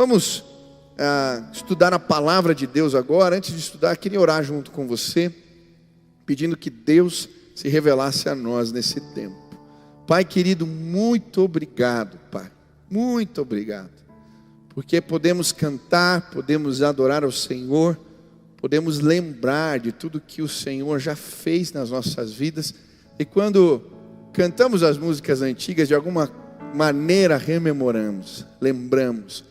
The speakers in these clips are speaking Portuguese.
Vamos estudar a palavra de Deus agora. Antes de estudar, queria orar junto com você, pedindo que Deus se revelasse a nós nesse tempo. Pai querido, muito obrigado, Pai, muito obrigado, porque podemos cantar, podemos adorar ao Senhor, podemos lembrar de tudo que o Senhor já fez nas nossas vidas. E quando cantamos as músicas antigas, de alguma maneira rememoramos, lembramos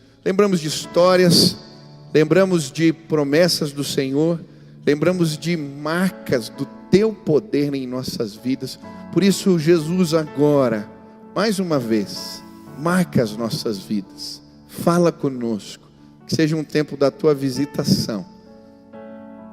de histórias, lembramos de promessas do Senhor, lembramos de marcas do Teu poder em nossas vidas. Por isso, Jesus, agora, mais uma vez, marca as nossas vidas, fala conosco, que seja um tempo da Tua visitação,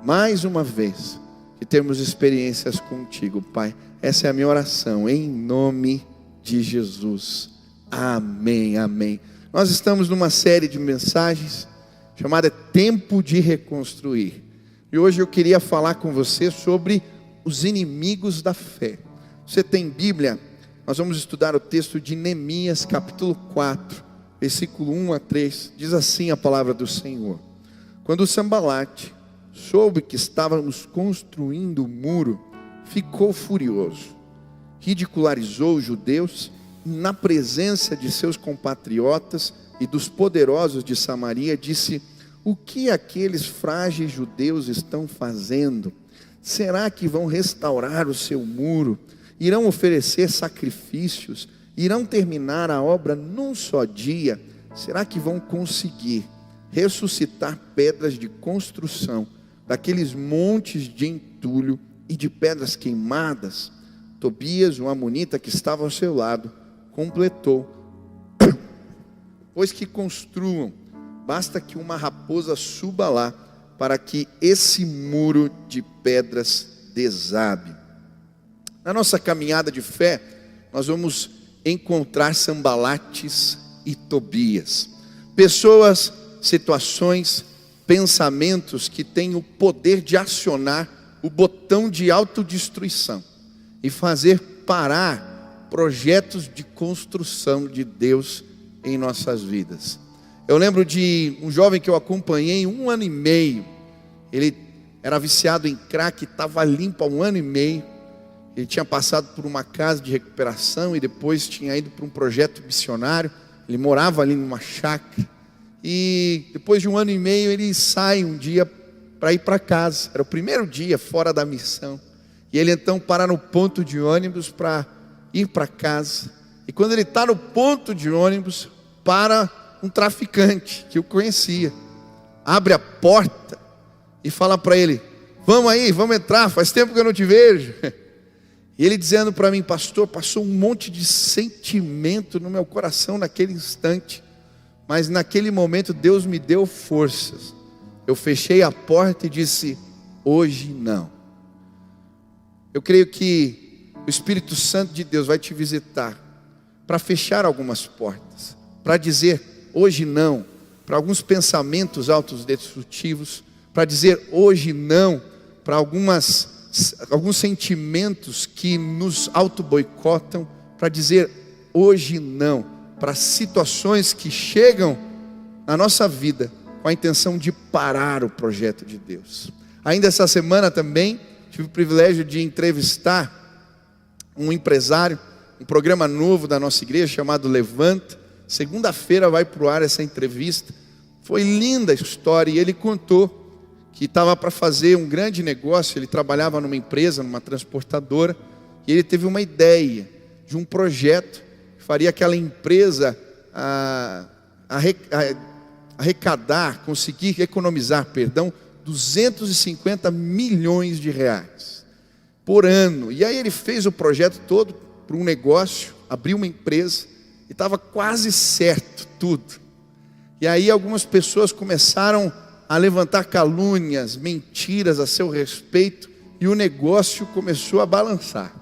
mais uma vez, que termos experiências contigo, Pai. Essa é a minha oração, em nome de Jesus. Amém, amém. Nós estamos numa série de mensagens chamada Tempo de Reconstruir. E hoje eu queria falar com você sobre os inimigos da fé. Você tem Bíblia? Nós vamos estudar o texto de Neemias, capítulo 4, versículo 1 a 3. Diz assim a palavra do Senhor: Quando Sambalate soube que estávamos construindo o muro, ficou furioso, ridicularizou os judeus na presença de seus compatriotas e dos poderosos de Samaria. Disse: o que aqueles frágeis judeus estão fazendo? Será que vão restaurar o seu muro? Irão oferecer sacrifícios? Irão terminar a obra num só dia? Será que vão conseguir ressuscitar pedras de construção daqueles montes de entulho e de pedras queimadas? Tobias, um amonita que estava ao seu lado, completou: pois que construam, basta que uma raposa suba lá, para que esse muro de pedras desabe. Na nossa caminhada de fé, nós vamos encontrar Sambalates e Tobias, pessoas, situações, pensamentos que têm o poder de acionar o botão de autodestruição e fazer parar projetos de construção de Deus em nossas vidas. Eu lembro de um jovem que eu acompanhei 1 ano e meio. Ele era viciado em crack, estava limpo há 1 ano e meio. Ele tinha passado por uma casa de recuperação e depois tinha ido para um projeto missionário. Ele morava ali numa chácara. E depois de 1 ano e meio ele sai um dia para ir para casa. Era o primeiro dia fora da missão. E ele então para no ponto de ônibus para ir para casa. E quando ele está no ponto de ônibus, para um traficante que o conhecia, abre a porta e fala para ele: vamos aí, vamos entrar, faz tempo que eu não te vejo. E ele dizendo para mim: pastor, passou um monte de sentimento no meu coração naquele instante, mas naquele momento Deus me deu forças. Eu fechei a porta e disse: hoje não. Eu creio que o Espírito Santo de Deus vai te visitar para fechar algumas portas, para dizer hoje não para alguns pensamentos autodestrutivos, para dizer hoje não para alguns sentimentos que nos auto-boicotam, para dizer hoje não para situações que chegam na nossa vida com a intenção de parar o projeto de Deus. Ainda essa semana também tive o privilégio de entrevistar um empresário, um programa novo da nossa igreja chamado Levanta. Segunda-feira vai para o ar essa entrevista. Foi linda a história e ele contou que estava para fazer um grande negócio. Ele trabalhava numa empresa, numa transportadora, e ele teve uma ideia de um projeto que faria aquela empresa arrecadar, conseguir economizar, 250 milhões de reais por ano. E aí ele fez o projeto todo para um negócio, abriu uma empresa, e estava quase certo tudo. E aí algumas pessoas começaram a levantar calúnias, mentiras a seu respeito, e o negócio começou a balançar.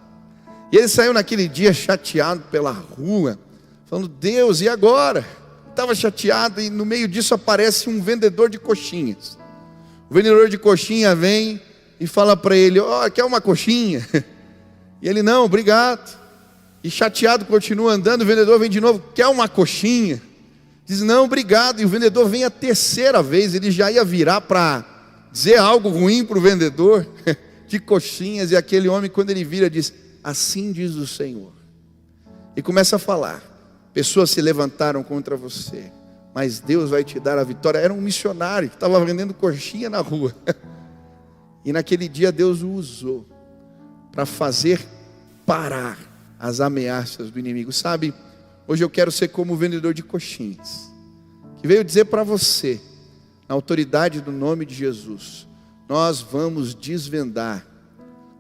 E ele saiu naquele dia chateado pela rua, falando: Deus, e agora? Estava chateado, e no meio disso aparece um vendedor de coxinhas. O vendedor de coxinha vem e fala para ele: quer uma coxinha? E ele: não, obrigado. E chateado continua andando, o vendedor vem de novo: quer uma coxinha? Diz, não, obrigado. E o vendedor vem a terceira vez, ele já ia virar para dizer algo ruim para o vendedor, de coxinhas. E aquele homem, quando ele vira, diz, assim diz o Senhor. E começa a falar, pessoas se levantaram contra você, mas Deus vai te dar a vitória. Era um missionário que estava vendendo coxinha na rua. E naquele dia Deus o usou para fazer parar as ameaças do inimigo. Sabe, hoje eu quero ser como o vendedor de coxinhas, que veio dizer para você, na autoridade do nome de Jesus, nós vamos desvendar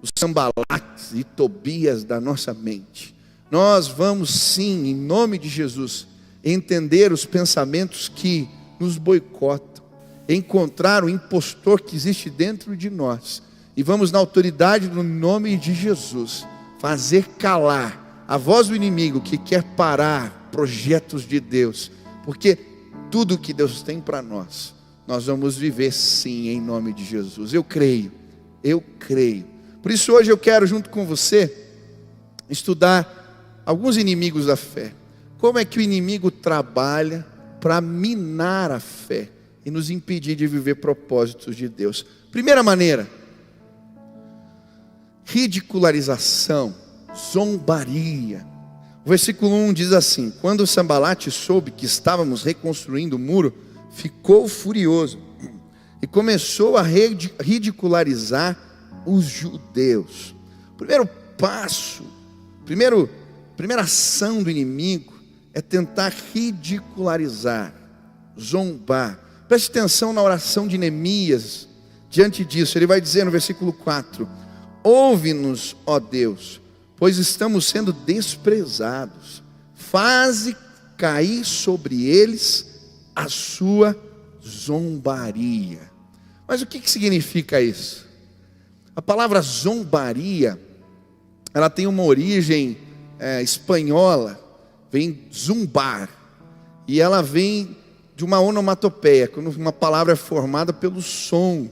os Sanbalates e Tobias da nossa mente. Nós vamos sim, em nome de Jesus, entender os pensamentos que nos boicotam, encontrar o impostor que existe dentro de nós, e vamos, na autoridade do nome de Jesus, fazer calar a voz do inimigo que quer parar projetos de Deus, porque tudo que Deus tem para nós, nós vamos viver sim, em nome de Jesus. Eu creio. Por isso hoje eu quero, junto com você, estudar alguns inimigos da fé. Como é que o inimigo trabalha para minar a fé e nos impedir de viver propósitos de Deus? Primeira maneira, ridicularização, zombaria. O versículo 1 diz assim: quando Sanbalate soube que estávamos reconstruindo o muro, ficou furioso e começou a ridicularizar os judeus. Primeiro passo, primeira ação do inimigo é tentar ridicularizar, zombar. Preste atenção na oração de Neemias. Diante disso, ele vai dizer no versículo 4: ouve-nos, ó Deus, pois estamos sendo desprezados. Faze cair sobre eles a sua zombaria. Mas o que significa isso? A palavra zombaria, ela tem uma origem espanhola, vem zumbar, e ela vem de uma onomatopeia, quando uma palavra é formada pelo som,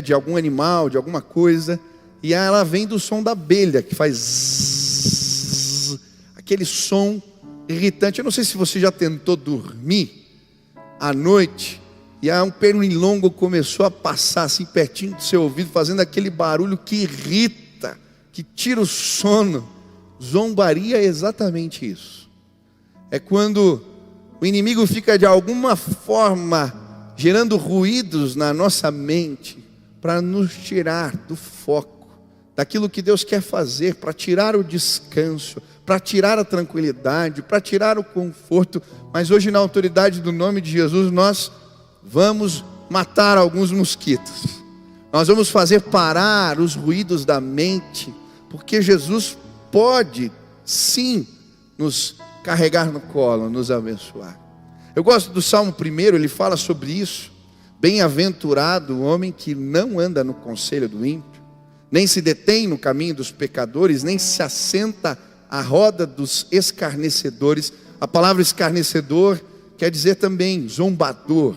de algum animal, de alguma coisa, e ela vem do som da abelha, que faz zzz, aquele som irritante. Eu não sei se você já tentou dormir à noite, e aí um pernilongo começou a passar assim pertinho do seu ouvido, fazendo aquele barulho que irrita, que tira o sono. Zombaria é exatamente isso. É quando o inimigo fica de alguma forma gerando ruídos na nossa mente, para nos tirar do foco, daquilo que Deus quer fazer, para tirar o descanso, para tirar a tranquilidade, para tirar o conforto. Mas hoje, na autoridade do nome de Jesus, nós vamos matar alguns mosquitos. Nós vamos fazer parar os ruídos da mente, porque Jesus pode sim nos carregar no colo, nos abençoar. Eu gosto do Salmo 1, ele fala sobre isso. Bem-aventurado o homem que não anda no conselho do ímpio, nem se detém no caminho dos pecadores, nem se assenta à roda dos escarnecedores. A palavra escarnecedor quer dizer também zombador.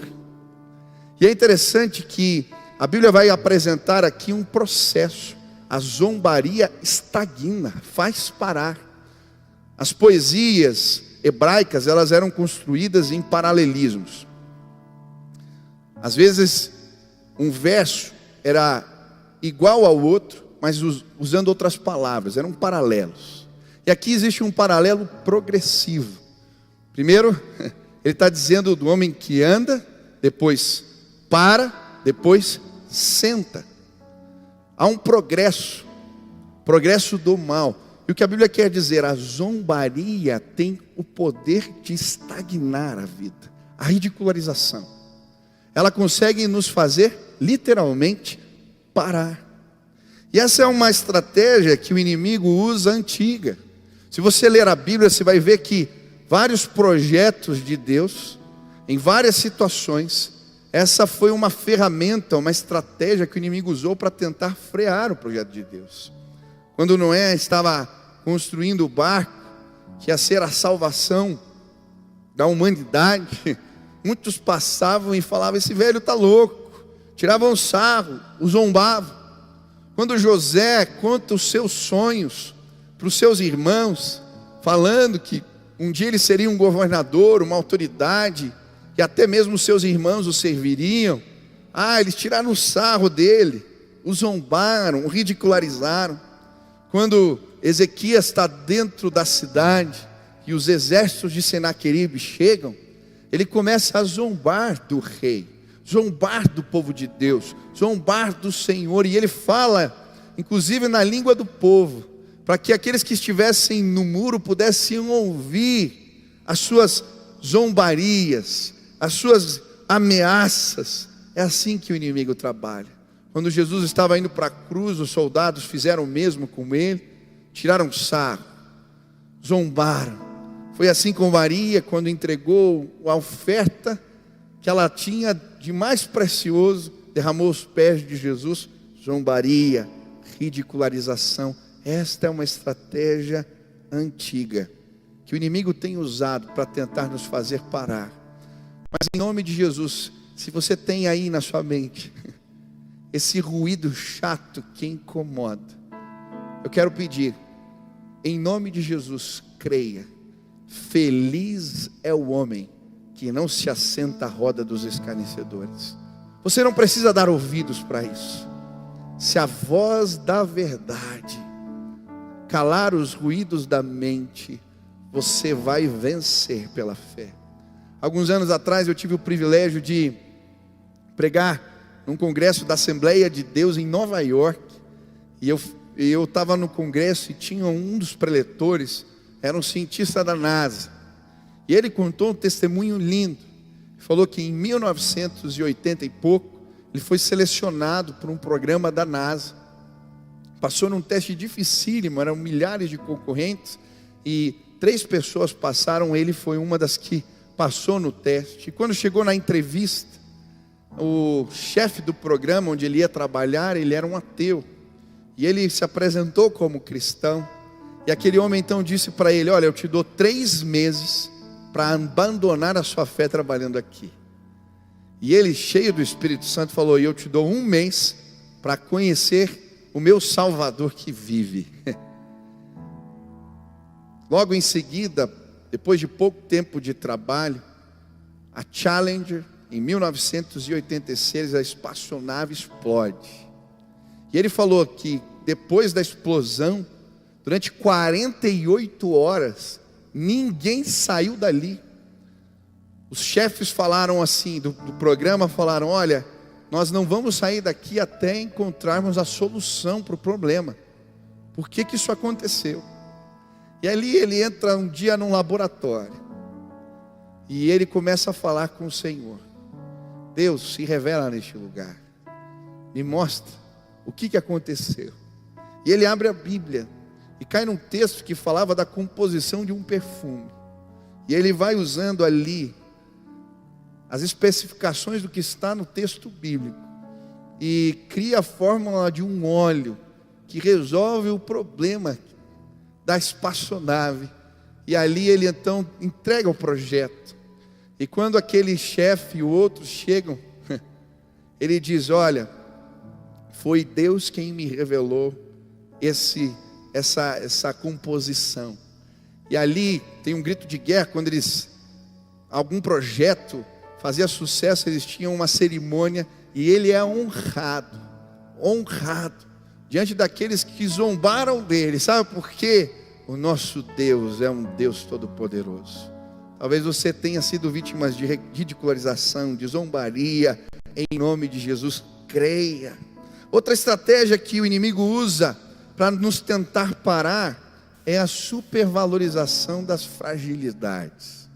E é interessante que a Bíblia vai apresentar aqui um processo. A zombaria estagna, faz parar. As poesias hebraicas, elas eram construídas em paralelismos. Às vezes um verso era igual ao outro, mas usando outras palavras, eram paralelos. E aqui existe um paralelo progressivo. Primeiro, ele está dizendo do homem que anda, depois para, depois senta. Há um progresso do mal. E o que a Bíblia quer dizer? A zombaria tem o poder de estagnar a vida. A ridicularização, ela consegue nos fazer literalmente parar. E essa é uma estratégia que o inimigo usa antiga. Se você ler a Bíblia, você vai ver que vários projetos de Deus, em várias situações, essa foi uma ferramenta, uma estratégia que o inimigo usou para tentar frear o projeto de Deus. Quando Noé estava construindo o barco, que ia ser a salvação da humanidade, muitos passavam e falavam: esse velho está louco, tiravam sarro, o zombavam. Quando José conta os seus sonhos para os seus irmãos, falando que um dia ele seria um governador, uma autoridade, e até mesmo seus irmãos o serviriam. Eles tiraram o sarro dele, o zombaram, o ridicularizaram. Quando Ezequias está dentro da cidade e os exércitos de Senaqueribe chegam, ele começa a zombar do rei, zombar do povo de Deus, zombar do Senhor. E ele fala, inclusive na língua do povo, para que aqueles que estivessem no muro pudessem ouvir as suas zombarias, as suas ameaças. É assim que o inimigo trabalha. Quando Jesus estava indo para a cruz, os soldados fizeram o mesmo com ele, tiraram sarro, zombaram. Foi assim com Maria, quando entregou a oferta que ela tinha de mais precioso, derramou os pés de Jesus. Zombaria, ridicularização. Esta é uma estratégia antiga que o inimigo tem usado para tentar nos fazer parar. Mas em nome de Jesus, se você tem aí na sua mente esse ruído chato que incomoda, eu quero pedir, em nome de Jesus, creia. Feliz é o homem que não se assenta à roda dos escarnecedores. Você não precisa dar ouvidos para isso. Se a voz da verdade calar os ruídos da mente, você vai vencer pela fé. Alguns anos atrás eu tive o privilégio de pregar num congresso da Assembleia de Deus em Nova York. E eu estava no congresso e tinha um dos preletores, era um cientista da NASA. E ele contou um testemunho lindo. Falou que em 1980 e pouco, ele foi selecionado por um programa da NASA. Passou num teste dificílimo, eram milhares de concorrentes. E 3 pessoas passaram, ele foi uma das que passou no teste. E quando chegou na entrevista, o chefe do programa onde ele ia trabalhar, ele era um ateu. E ele se apresentou como cristão. E aquele homem então disse para ele: olha, eu te dou 3 meses para abandonar a sua fé trabalhando aqui. E ele, cheio do Espírito Santo, falou: e eu te dou 1 mês para conhecer o meu Salvador que vive. Logo em seguida, depois de pouco tempo de trabalho, a Challenger, em 1986, a espaçonave explode. E ele falou que depois da explosão, durante 48 horas, ninguém saiu dali. Os chefes falaram assim, do programa, falaram: olha, nós não vamos sair daqui até encontrarmos a solução para o problema. Por que isso aconteceu? E ali ele entra um dia num laboratório. E ele começa a falar com o Senhor. Deus, se revela neste lugar. Me mostra o que aconteceu. E ele abre a Bíblia e cai num texto que falava da composição de um perfume. E ele vai usando ali as especificações do que está no texto bíblico. E cria a fórmula de um óleo que resolve o problema da espaçonave. E ali ele então entrega o projeto. E quando aquele chefe e o outro chegam, ele diz: olha, foi Deus quem me revelou essa composição. E ali tem um grito de guerra. Quando algum projeto fazia sucesso, eles tinham uma cerimônia. E ele é honrado diante daqueles que zombaram dele. Sabe por quê? O nosso Deus é um Deus todo-poderoso. Talvez você tenha sido vítima de ridicularização, de zombaria. Em nome de Jesus, creia. Outra estratégia que o inimigo usa para nos tentar parar é a supervalorização das fragilidades.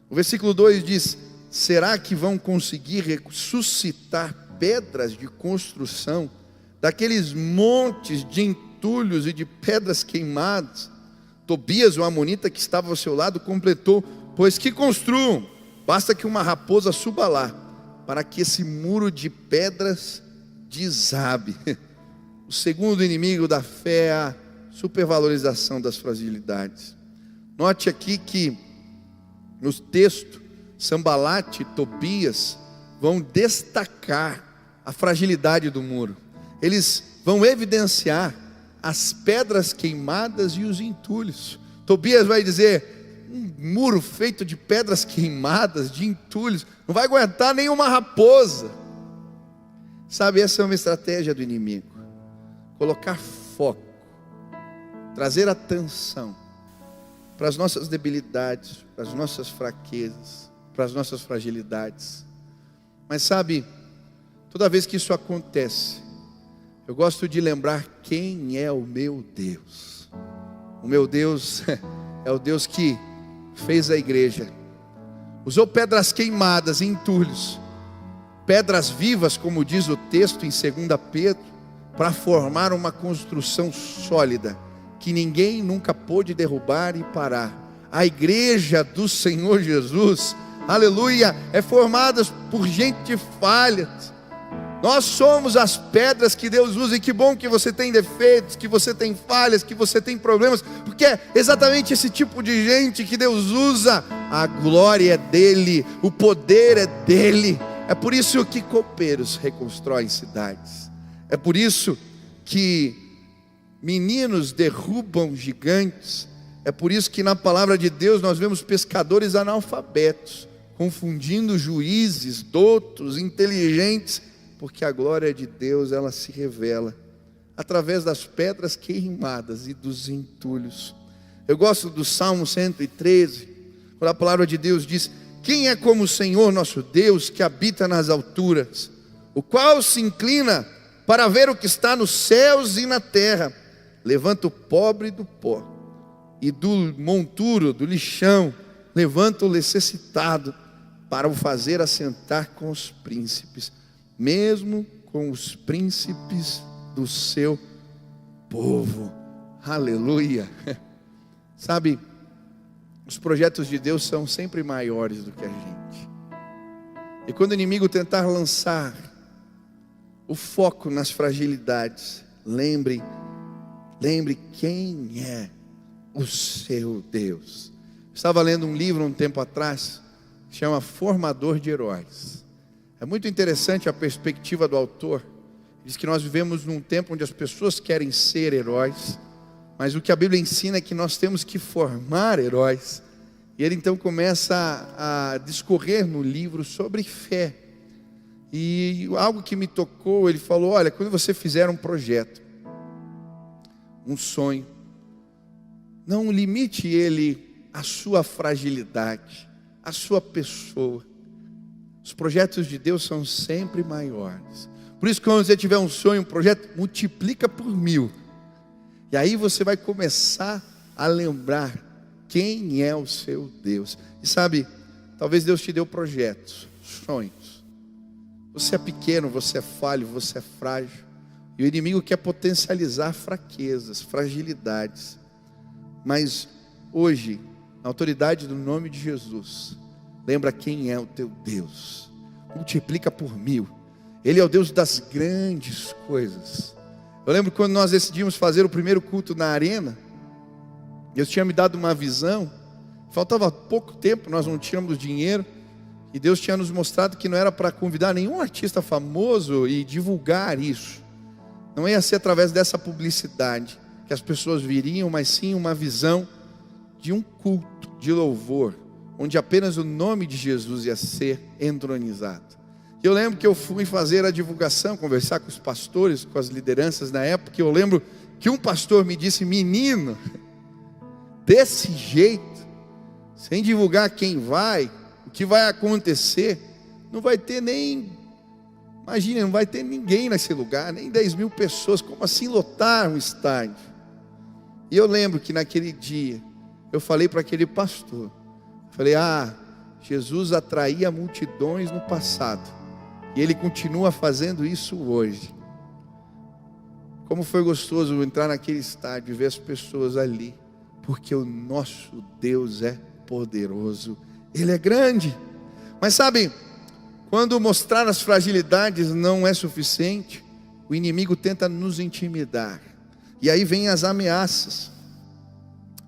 O versículo 2 diz: será que vão conseguir ressuscitar pedras de construção daqueles montes de entulhos e de pedras queimadas? Tobias, o amonita que estava ao seu lado, completou: pois que construam, basta que uma raposa suba lá, para que esse muro de pedras desabe. O segundo inimigo da fé é a supervalorização das fragilidades. Note aqui que no texto, Sambalate e Tobias vão destacar a fragilidade do muro. Eles vão evidenciar as pedras queimadas e os entulhos. Tobias vai dizer: um muro feito de pedras queimadas, de entulhos, não vai aguentar nenhuma raposa. Sabe, essa é uma estratégia do inimigo. Colocar foco, trazer atenção para as nossas debilidades, para as nossas fraquezas, para as nossas fragilidades. Mas sabe, toda vez que isso acontece, eu gosto de lembrar quem é o meu Deus. O meu Deus é o Deus que fez a igreja, usou pedras queimadas e entulhos, pedras vivas, como diz o texto em 2 Pedro, para formar uma construção sólida, que ninguém nunca pôde derrubar e parar. A igreja do Senhor Jesus, aleluia, é formada por gente falha. Nós somos as pedras que Deus usa. E que bom que você tem defeitos, que você tem falhas, que você tem problemas, porque é exatamente esse tipo de gente que Deus usa. A glória é dele, o poder é dele. É por isso que copeiros reconstroem cidades. É por isso que meninos derrubam gigantes. É por isso que na palavra de Deus nós vemos pescadores analfabetos confundindo juízes, doutos, inteligentes, porque a glória de Deus, ela se revela através das pedras queimadas e dos entulhos. Eu gosto do Salmo 113, quando a palavra de Deus diz: quem é como o Senhor nosso Deus, que habita nas alturas, o qual se inclina para ver o que está nos céus e na terra, levanta o pobre do pó, e do monturo, do lixão, levanta o necessitado, para o fazer assentar com os príncipes, mesmo com os príncipes do seu povo. Aleluia. Sabe, os projetos de Deus são sempre maiores do que a gente. E quando o inimigo tentar lançar o foco nas fragilidades, lembre quem é o seu Deus. Estava lendo um livro um tempo atrás, que chama Formador de Heróis. É muito interessante a perspectiva do autor. Diz que nós vivemos num tempo onde as pessoas querem ser heróis, mas o que a Bíblia ensina é que nós temos que formar heróis. E ele então começa a discorrer no livro sobre fé. E algo que me tocou, ele falou: olha, quando você fizer um projeto, um sonho, não limite ele à sua fragilidade, à sua pessoa. Os projetos de Deus são sempre maiores. Por isso, quando você tiver um sonho, um projeto, multiplica por 1000. E aí você vai começar a lembrar quem é o seu Deus. E sabe, talvez Deus te deu projetos, sonhos. Você é pequeno, você é falho, você é frágil. E o inimigo quer potencializar fraquezas, fragilidades. Mas hoje, na autoridade do nome de Jesus, lembra quem é o teu Deus. Multiplica por 1000. Ele é o Deus das grandes coisas. Eu lembro quando nós decidimos fazer o primeiro culto na arena, Deus tinha me dado uma visão. Faltava pouco tempo, nós não tínhamos dinheiro, e Deus tinha nos mostrado que não era para convidar nenhum artista famoso e divulgar isso. Não ia ser através dessa publicidade que as pessoas viriam, mas sim uma visão de um culto de louvor, onde apenas o nome de Jesus ia ser entronizado. Eu lembro que eu fui fazer a divulgação, conversar com os pastores, com as lideranças na época. Eu lembro que um pastor me disse: menino, desse jeito, sem divulgar quem vai, o que vai acontecer, não vai ter nem, imagina, não vai ter ninguém nesse lugar, nem 10.000 pessoas. Como assim lotar um estádio? E eu lembro que naquele dia, eu falei para aquele pastor, falei: Jesus atraía multidões no passado, e Ele continua fazendo isso hoje. Como foi gostoso entrar naquele estádio e ver as pessoas ali, porque o nosso Deus é poderoso, Ele é grande. Mas sabe, quando mostrar as fragilidades não é suficiente, o inimigo tenta nos intimidar, e aí vem as ameaças.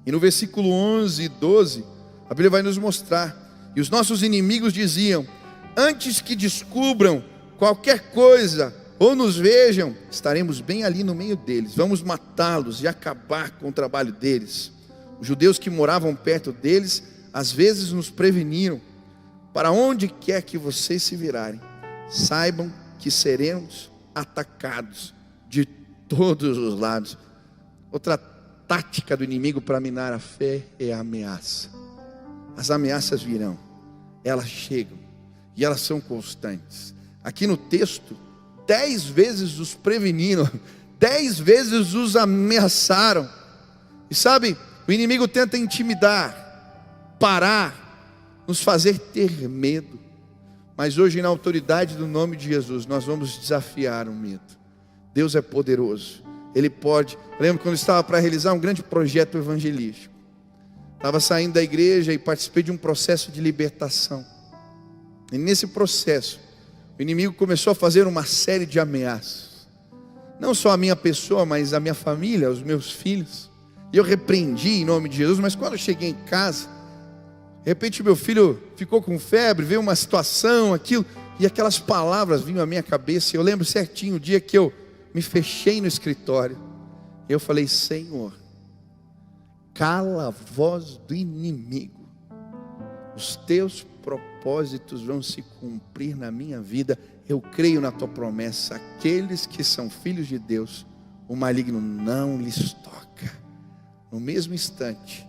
E no versículo 11 e 12, a Bíblia vai nos mostrar: e os nossos inimigos diziam: antes que descubram qualquer coisa ou nos vejam, estaremos bem ali no meio deles, vamos matá-los e acabar com o trabalho deles. Os judeus que moravam perto deles, às vezes nos preveniram: para onde quer que vocês se virarem, saibam que seremos atacados de todos os lados. Outra tática do inimigo para minar a fé é a ameaça. As ameaças virão, elas chegam e elas são constantes. Aqui no texto, 10 vezes os preveniram, 10 vezes os ameaçaram. E sabe, o inimigo tenta intimidar, parar, nos fazer ter medo. Mas hoje, na autoridade do nome de Jesus, nós vamos desafiar o medo. Deus é poderoso, Ele pode. Eu lembro quando eu estava para realizar um grande projeto evangelístico. Estava saindo da igreja e participei de um processo de libertação. E nesse processo, o inimigo começou a fazer uma série de ameaças. Não só a minha pessoa, mas a minha família, os meus filhos. E eu repreendi em nome de Jesus, mas quando eu cheguei em casa, de repente meu filho ficou com febre, veio uma situação, aquilo, e aquelas palavras vinham à minha cabeça. E eu lembro certinho o dia que eu me fechei no escritório. Eu falei: Senhor, cala a voz do inimigo. Os teus propósitos vão se cumprir na minha vida. Eu creio na tua promessa. Aqueles que são filhos de Deus, o maligno não lhes toca. No mesmo instante,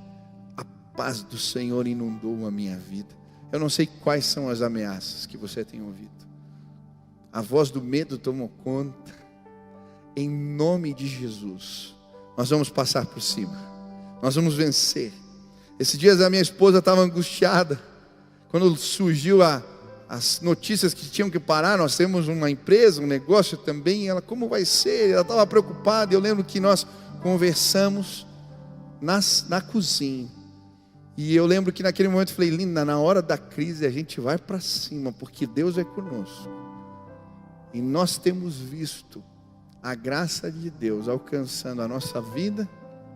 a paz do Senhor inundou a minha vida. Eu não sei quais são as ameaças que você tem ouvido. A voz do medo tomou conta. Em nome de Jesus, nós vamos passar por cima. Nós vamos vencer. Esses dias a minha esposa estava angustiada. Quando surgiu as notícias que tinham que parar, nós temos uma empresa, um negócio também. Ela: como vai ser? Ela estava preocupada. Eu lembro que nós conversamos na cozinha. E eu lembro que naquele momento eu falei: linda, na hora da crise a gente vai para cima, porque Deus é conosco. E nós temos visto a graça de Deus alcançando a nossa vida,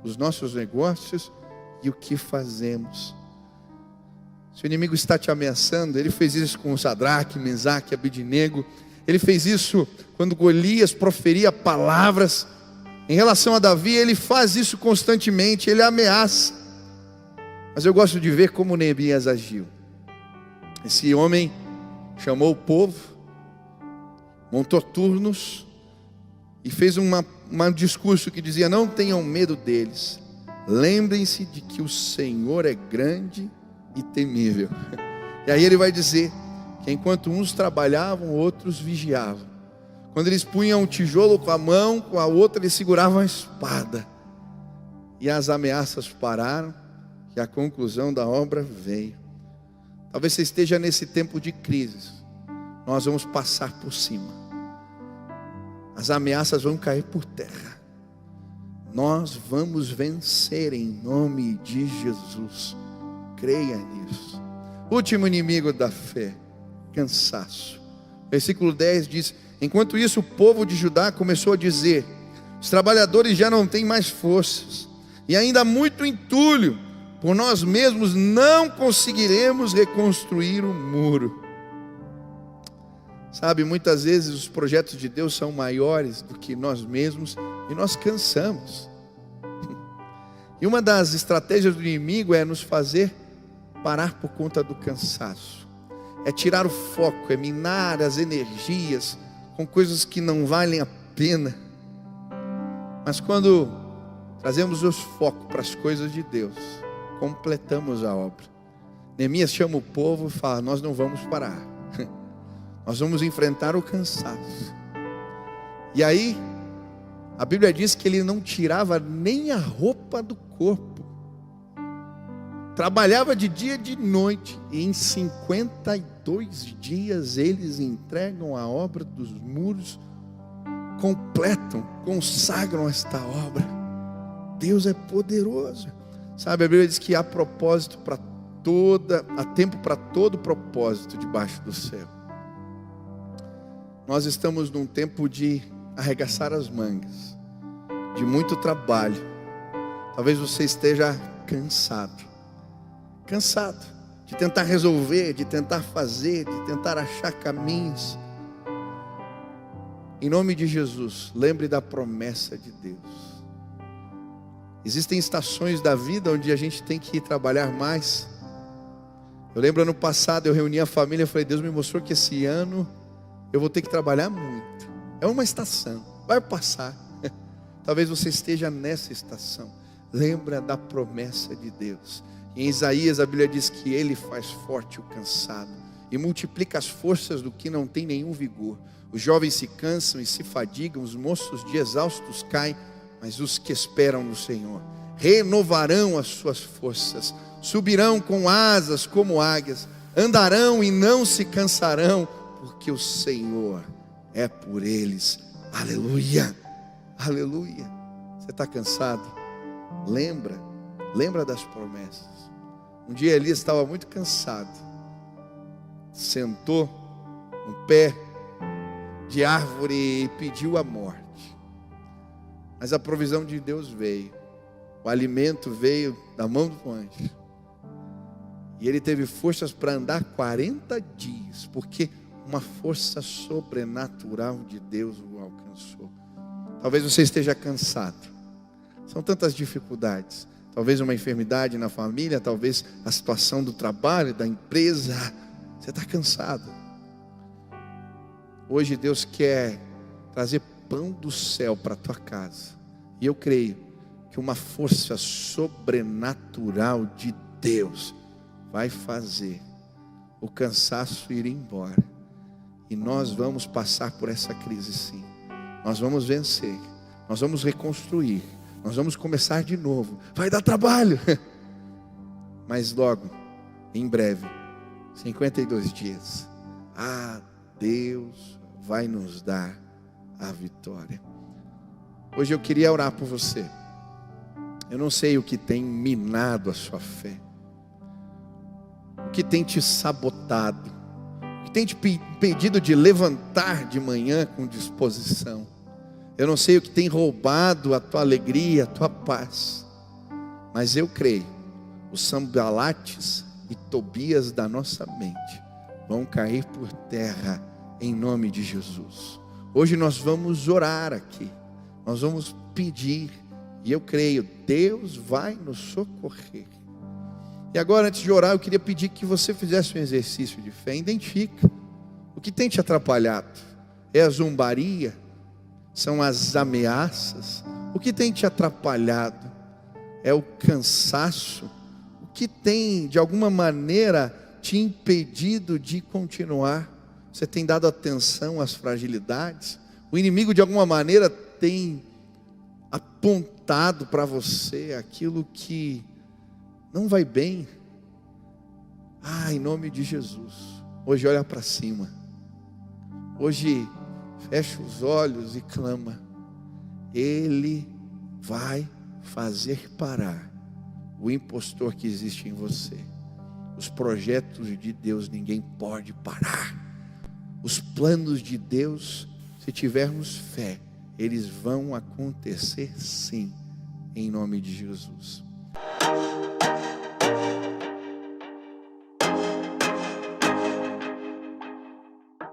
os nossos negócios e o que fazemos. Se o inimigo está te ameaçando, ele fez isso com Sadraque, Mesaque, Abednego. Ele fez isso quando Golias proferia palavras em relação a Davi. Ele faz isso constantemente, ele ameaça. Mas eu gosto de ver como Neemias agiu. Esse homem chamou o povo, montou turnos e fez um discurso que dizia: não tenham medo deles, lembrem-se de que o Senhor é grande e temível. E aí ele vai dizer que enquanto uns trabalhavam, outros vigiavam. Quando eles punham um tijolo com a mão, com a outra eles seguravam a espada. E as ameaças pararam, e a conclusão da obra veio. Talvez você esteja nesse tempo de crise. Nós vamos passar por cima. As ameaças vão cair por terra. Nós vamos vencer em nome de Jesus. Creia nisso. Último inimigo da fé: cansaço. Versículo 10 diz: enquanto isso o povo de Judá começou a dizer: os trabalhadores já não têm mais forças, e ainda há muito entulho, por nós mesmos não conseguiremos reconstruir o muro. Sabe, muitas vezes os projetos de Deus são maiores do que nós mesmos e nós cansamos. E uma das estratégias do inimigo é nos fazer parar por conta do cansaço. É tirar o foco, é minar as energias com coisas que não valem a pena. Mas quando trazemos os focos para as coisas de Deus, completamos a obra. Neemias chama o povo e fala: nós não vamos parar. Nós vamos enfrentar o cansaço. E aí, a Bíblia diz que ele não tirava nem a roupa do corpo. Trabalhava de dia e de noite. E em 52 dias eles entregam a obra dos muros. Completam, consagram esta obra. Deus é poderoso. Sabe, a Bíblia diz que há propósito para há tempo para todo propósito debaixo do céu. Nós estamos num tempo de arregaçar as mangas, de muito trabalho. Talvez você esteja cansado de tentar resolver, de tentar fazer, de tentar achar caminhos. Em nome de Jesus, lembre da promessa de Deus. Existem estações da vida onde a gente tem que ir trabalhar mais. Eu lembro ano passado, eu reuni a família e falei, Deus me mostrou que esse ano eu vou ter que trabalhar muito. É uma estação, vai passar. Talvez você esteja nessa estação. Lembra da promessa de Deus. Em Isaías a Bíblia diz que Ele faz forte o cansado e multiplica as forças do que não tem nenhum vigor. Os jovens se cansam e se fadigam, os moços de exaustos caem, mas os que esperam no Senhor renovarão as suas forças, subirão com asas como águias, andarão e não se cansarão, porque o Senhor é por eles. Aleluia, aleluia. Você está cansado? Lembra das promessas. Um dia Elias estava muito cansado, sentou um pé de árvore e pediu a morte. Mas a provisão de Deus veio, o alimento veio da mão do anjo, e ele teve forças para andar 40 dias, porque uma força sobrenatural de Deus o alcançou. Talvez você esteja cansado, são tantas dificuldades, talvez uma enfermidade na família, talvez a situação do trabalho, da empresa, você está cansado. Hoje Deus quer trazer pão do céu para a tua casa, e eu creio que uma força sobrenatural de Deus vai fazer o cansaço ir embora, e nós vamos passar por essa crise sim, nós vamos vencer, nós vamos reconstruir, nós vamos começar de novo, vai dar trabalho, mas logo, em breve, 52 dias, Deus vai nos dar a vitória. Hoje eu queria orar por você. Eu não sei o que tem minado a sua fé, o que tem te sabotado, o que tem te impedido de levantar de manhã com disposição. Eu não sei o que tem roubado a tua alegria, a tua paz, mas eu creio, os Sanbalates e Tobias da nossa mente vão cair por terra em nome de Jesus. Hoje nós vamos orar aqui, nós vamos pedir, e eu creio, Deus vai nos socorrer. E agora, antes de orar, eu queria pedir que você fizesse um exercício de fé. Identifica o que tem te atrapalhado. É a zombaria? São as ameaças? O que tem te atrapalhado? É o cansaço? O que tem, de alguma maneira, te impedido de continuar? Você tem dado atenção às fragilidades? O inimigo, de alguma maneira, tem apontado para você aquilo que não vai bem. Em nome de Jesus, hoje olha para cima, hoje fecha os olhos e clama. Ele vai fazer parar o impostor que existe em você. Os projetos de Deus ninguém pode parar. Os planos de Deus, se tivermos fé, eles vão acontecer sim, em nome de Jesus.